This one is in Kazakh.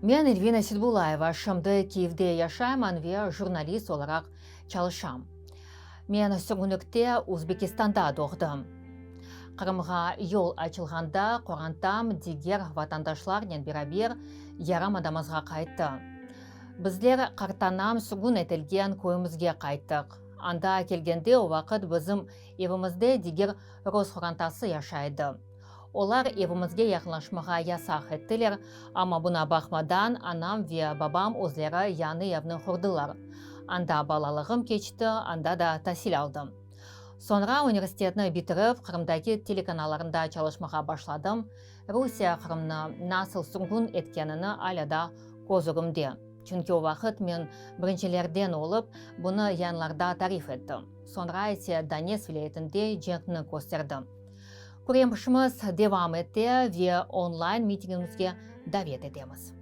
Мен Эльвина Сидбулаева, шымды Киевде яшайман ве журналист оларақ çalışам. Мен сүгінікте Узбекистанда доғдым. Қырымға yol açılғанда қорантам дигер ватандашларнен бірабер ярам адамызға қайтты. Біздер қартанам сүгін етілген көйімізге қайттық. Анда келгенде о вақыт бізім евімізде дигер роз қорантасы яшайды. Олар евімізге яқынлашмаға ясақ еттілер, ама бұна бақмадан анам ве бабам өзлері яны евні құрдылар. Анда балалығым кечті, анда да тәсіл алдым. Sonra университетні бітіріп, Қырымдағы телеканаларында çalışмаға башладым. Русия Қырымны насыл сүргін еткеніні аляда көзігімде. Чүнкі о вақыт мен біріншілерден олып, бұны янларда тариф еттім. Sonra есе Донец вилаетінде жеңкіні көстердім. Көремшіміз девам етті ве онлайн митингімізге давет етеміз.